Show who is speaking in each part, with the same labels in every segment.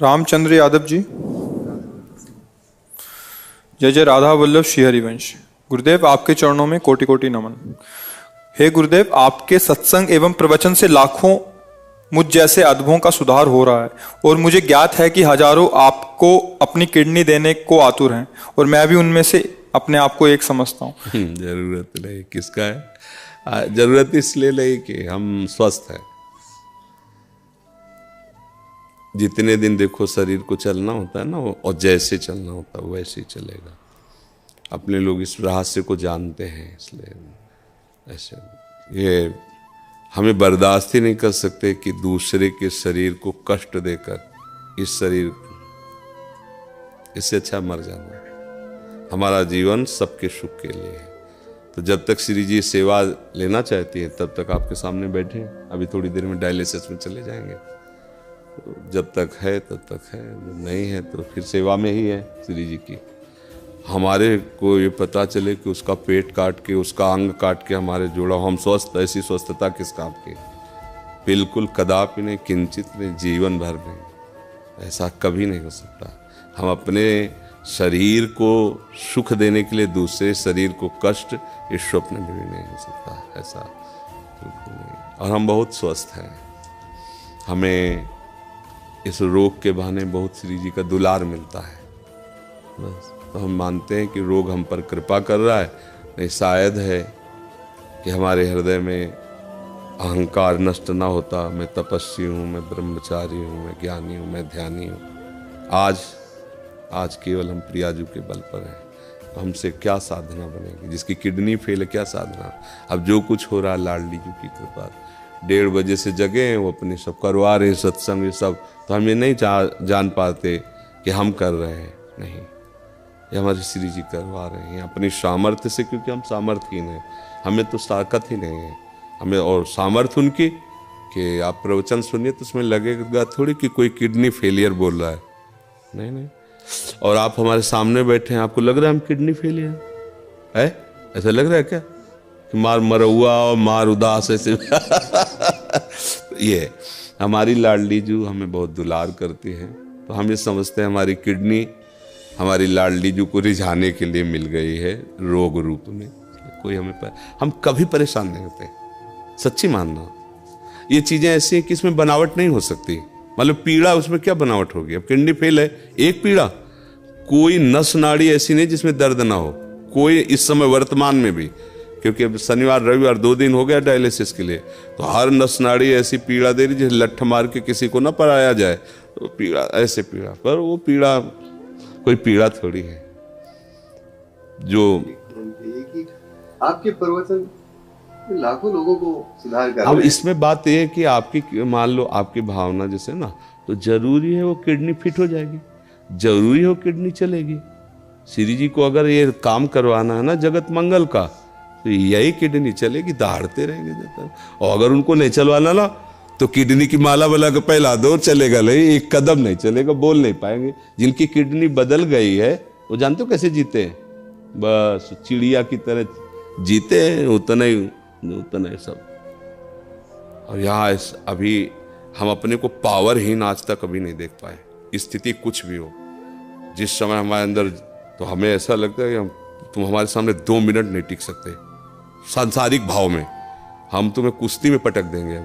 Speaker 1: रामचंद्र यादव जी। जय जय राधा वल्लभ श्री हरिवंश। गुरुदेव, आपके चरणों में कोटि कोटि नमन। हे गुरुदेव, आपके सत्संग एवं प्रवचन से लाखों मुझ जैसे अधमों का सुधार हो रहा है और मुझे ज्ञात है कि हजारों आपको अपनी किडनी देने को आतुर हैं और मैं भी उनमें से अपने आप को एक समझता हूँ।
Speaker 2: जरूरत नहीं, किसका है? जरूरत इसलिए नहीं कि हम स्वस्थ हैं। जितने दिन देखो शरीर को चलना होता है ना, और जैसे चलना होता है वैसे ही चलेगा। अपने लोग इस रहस्य को जानते हैं, इसलिए ऐसे ये हमें बर्दाश्त ही नहीं कर सकते कि दूसरे के शरीर को कष्ट देकर इस शरीर, इससे अच्छा मर जाना। हमारा जीवन सबके सुख के लिए है। तो जब तक श्री जी सेवा लेना चाहती है तब तक आपके सामने बैठे। अभी थोड़ी देर में डायलिसिस में चले जाएंगे। तो जब तक है तब तक है, जब नहीं है तो फिर सेवा में ही है श्री जी की। हमारे को ये पता चले कि उसका पेट काट के, उसका अंग काट के हमारे जोड़ा, हम स्वस्थ, ऐसी स्वस्थता किस काम की? बिल्कुल कदापि नहीं, किंचित नहीं, जीवन भर नहीं। ऐसा कभी नहीं हो सकता। हम अपने शरीर को सुख देने के लिए दूसरे शरीर को कष्ट, इस स्वप्न में भी नहीं हो सकता। ऐसा बिल्कुल नहीं। और हम बहुत स्वस्थ हैं। हमें इस रोग के बहाने बहुत श्री जी का दुलार मिलता है। बस तो हम मानते हैं कि रोग हम पर कृपा कर रहा है। नहीं, शायद है कि हमारे हृदय में अहंकार नष्ट ना होता। मैं तपस्वी हूँ, मैं ब्रह्मचारी हूँ, मैं ज्ञानी हूँ, मैं ध्यानी हूँ। आज केवल हम प्रियाजू के बल पर हैं। तो हमसे क्या साधना बनेगी? जिसकी किडनी फेल है, क्या साधना? अब जो कुछ हो रहा है लाडली जी की कृपा। 1:30 बजे से जगे हैं, वो अपने सब करवा रहे हैं सत्संग, ये सब। तो हम ये नहीं जान पाते कि हम कर रहे हैं। नहीं, ये हमारे श्री जी करवा रहे हैं अपनी सामर्थ्य से, क्योंकि हम सामर्थ्यहीन हैं। हमें तो ताकत ही नहीं है। हमें और सामर्थ्य उनकी कि आप प्रवचन सुनिए तो उसमें लगेगा थोड़ी कि कोई किडनी फेलियर बोल रहा है। नहीं नहीं। और आप हमारे सामने बैठे हैं, आपको लग रहा है हम किडनी फेलियर है? ऐसा लग रहा है क्या कि मार मरहुआ और मार उदास ऐसे? ये हमारी लाडली जू हमें बहुत दुलार करती है। तो हम ये समझते हैं हमारी किडनी हमारी लाडली जू को रिझाने के लिए मिल गई है रोग रूप में। कोई हम कभी परेशान नहीं होते। सच्ची मानना, ये चीजें ऐसी हैं कि इसमें बनावट नहीं हो सकती। मतलब पीड़ा, उसमें क्या बनावट होगी? अब किडनी फेल है, एक पीड़ा, कोई नस नाड़ी ऐसी नहीं जिसमें दर्द ना हो। कोई इस समय वर्तमान में भी, क्योंकि अब शनिवार रविवार 2 दिन हो गया डायलिसिस के लिए, तो हर नस नाड़ी ऐसी पीड़ा दे रही जैसे लठ मार के किसी को ना पराया जाए। तो पीड़ा, ऐसे पीड़ा, पर वो पीड़ा कोई पीड़ा थोड़ी है। जो
Speaker 3: आपके प्रवचन लाखों लोगों को सुधार कर।
Speaker 2: अब इसमें बात यह है कि आपकी, मान लो आपकी भावना जैसे ना, तो जरूरी है वो किडनी फिट हो जाएगी, जरूरी है वो किडनी चलेगी। श्री जी को अगर ये काम करवाना है ना जगत मंगल का, तो यही किडनी चलेगी, दहाड़ते रहेंगे जब तक। और अगर उनको नहीं चलवाना ना, तो किडनी की माला वाला का पहला दौर चलेगा नहीं, एक कदम नहीं चलेगा, बोल नहीं पाएंगे। जिनकी किडनी बदल गई है वो जानते हो कैसे जीते हैं? बस चिड़िया की तरह जीते हैं, उतना ही सब। और यहाँ अभी हम अपने को पावरहीन आज तक कभी नहीं देख पाए। स्थिति कुछ भी हो, जिस समय हमारे अंदर, तो हमें ऐसा लगता है कि तुम हमारे सामने 2 मिनट नहीं टिक सकते। सांसारिक भाव में हम तुम्हें कुश्ती में पटक देंगे।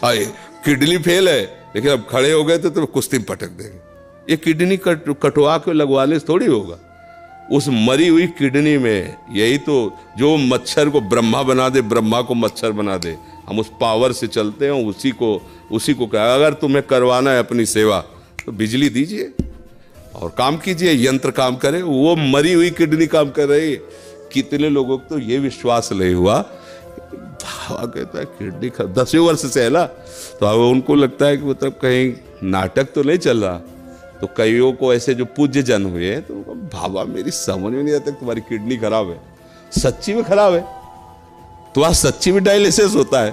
Speaker 2: अभी किडनी फेल है, लेकिन अब खड़े हो गए तो तुम्हें कुश्ती में पटक देंगे। ये किडनी कटवा के लगवाने से थोड़ी होगा। उस मरी हुई किडनी में, यही तो जो मच्छर को ब्रह्मा बना दे, ब्रह्मा को मच्छर बना दे, हम उस पावर से चलते हैं। उसी को कहा, अगर तुम्हें करवाना है अपनी सेवा तो बिजली दीजिए और काम कीजिए, यंत्र काम करे। वो मरी हुई किडनी काम कर रही है। कितने लोगों को तो ये विश्वास नहीं हुआ, कहता है किडनी 10वें वर्ष से है ना, तो अब उनको लगता है कि मतलब कहीं नाटक तो नहीं चल रहा। तो कईयों को ऐसे जो पूज्य जन हुए हैं, तो भावा मेरी समझ में नहीं आता तुम्हारी किडनी खराब है, सच्ची में खराब है, तो आज सच्ची में डायलिसिस होता है।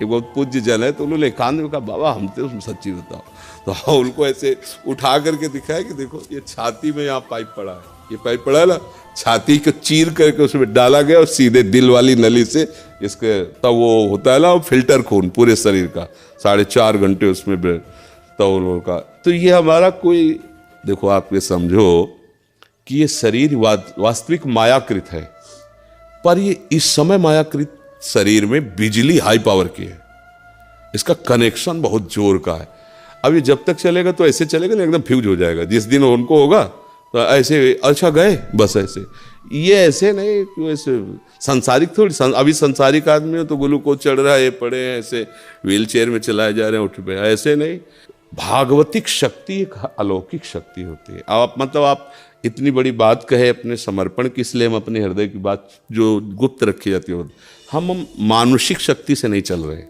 Speaker 2: एक बहुत पूज्य जन है, तो उन्होंने एकांत में कहा बाबा हम तो सच्ची बताओ। तो उनको ऐसे उठा करके दिखाया कि देखो ये छाती में यहाँ पाइप पड़ा है, ये पाइप पड़ा है ना, छाती को चीर करके उसमें डाला गया और सीधे दिल वाली नली से इसके, तब वो होता है ना फिल्टर खून पूरे शरीर का, 4.5 घंटे उसमें तौलों का। तो ये हमारा कोई, देखो आप ये समझो कि ये शरीर वास्तविक मायाकृत है, पर ये इस समय मायाकृत शरीर में बिजली हाई पावर की है, इसका कनेक्शन बहुत जोर का है। अब ये जब तक चलेगा तो ऐसे चलेगा ना, एकदम फ्यूज हो जाएगा। जिस दिन उनको होगा तो ऐसे, अच्छा गए बस ऐसे, ये ऐसे नहीं कि ऐसे संसारिक थोड़ी, अभी संसारिक आदमी हो तो ग्लूकोज चढ़ रहा है, पड़े हैं ऐसे व्हील चेयर में चलाए जा रहे हैं, उठ पे, ऐसे नहीं। भागवतिक शक्ति एक अलौकिक शक्ति होती है। आप मतलब आप इतनी बड़ी बात कहे अपने समर्पण की, इसलिए हम अपने हृदय की बात जो गुप्त रखी जाती है, हम मानुषिक शक्ति से नहीं चल रहे,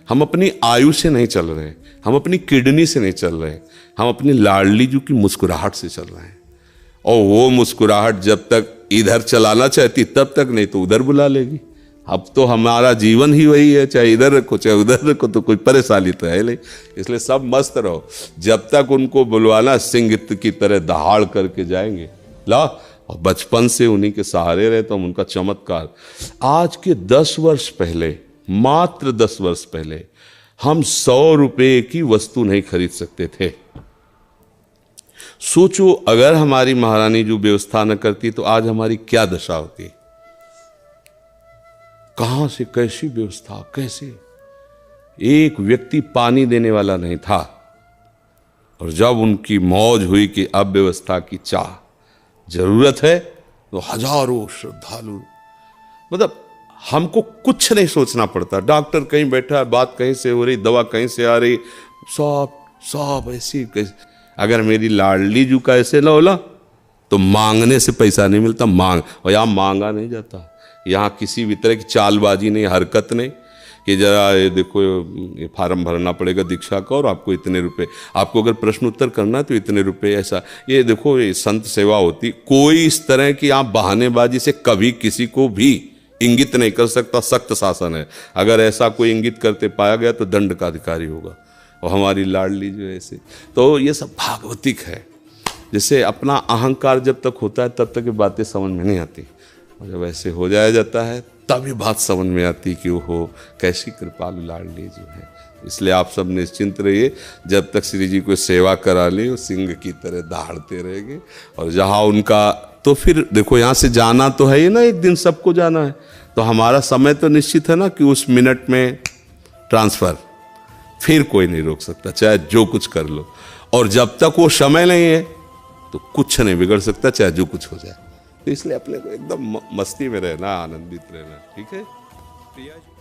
Speaker 2: हम अपनी आयु से नहीं चल रहे, हम अपनी किडनी से नहीं चल रहे, हम अपनी लाडली जी की मुस्कुराहट से चल रहे हैं। और वो मुस्कुराहट जब तक इधर चलाना चाहती तब तक, नहीं तो उधर बुला लेगी। अब तो हमारा जीवन ही वही है, चाहे इधर रखो चाहे उधर रखो, तो कोई परेशानी तो है नहीं। इसलिए सब मस्त रहो, जब तक उनको बुलवाना सिंह की तरह दहाड़ करके जाएंगे ला, और बचपन से उन्हीं के सहारे रहे तो हम उनका चमत्कार। आज के 10 वर्ष पहले, मात्र 10 वर्ष पहले, हम 100 रुपये की वस्तु नहीं खरीद सकते थे। सोचो अगर हमारी महारानी जो व्यवस्था न करती तो आज हमारी क्या दशा होती। कहां से कैसी व्यवस्था, कैसे एक व्यक्ति पानी देने वाला नहीं था, और जब उनकी मौज हुई कि अब व्यवस्था की चाह जरूरत है, तो हजारों श्रद्धालु, मतलब हमको कुछ नहीं सोचना पड़ता। डॉक्टर कहीं बैठा है, बात कहीं से हो रही, दवा कहीं से आ रही, सब ऐसी कैसे। अगर मेरी लाडली जू का ऐसे ना होला तो मांगने से पैसा नहीं मिलता, और यहाँ मांगा नहीं जाता, यहाँ किसी भी तरह की चालबाजी नहीं, हरकत नहीं कि जरा ये देखो ये फार्म भरना पड़ेगा दीक्षा का और आपको इतने रुपए, आपको अगर प्रश्न उत्तर करना है तो इतने रुपए, ऐसा ये देखो ये संत सेवा होती। कोई इस तरह की आप बहानेबाजी से कभी किसी को भी इंगित नहीं कर सकता, सख्त शासन है। अगर ऐसा कोई इंगित करते पाया गया तो दंड का अधिकारी होगा। और हमारी लाडली जो ऐसे, तो ये सब भागवतिक है। जैसे अपना अहंकार जब तक होता है तब तक ये बातें समझ में नहीं आती, और जब ऐसे हो जाया जाता है तब ये बात समझ में आती कि वो कैसी कृपालु लाडली जो है। इसलिए आप सब निश्चिंत रहिए, जब तक श्री जी को सेवा करा ले वो सिंह की तरह दहाड़ते रहेंगे। और जहाँ उनका, तो फिर देखो यहाँ से जाना तो है ही ना, एक दिन सबको जाना है, तो हमारा समय तो निश्चित है ना कि उस मिनट में ट्रांसफर, फिर कोई नहीं रोक सकता, चाहे जो कुछ कर लो। और जब तक वो समय नहीं है तो कुछ नहीं बिगड़ सकता, चाहे जो कुछ हो जाए। तो इसलिए अपने को एकदम मस्ती में रहना, आनंदित रहना, ठीक है।
Speaker 1: प्रिया जी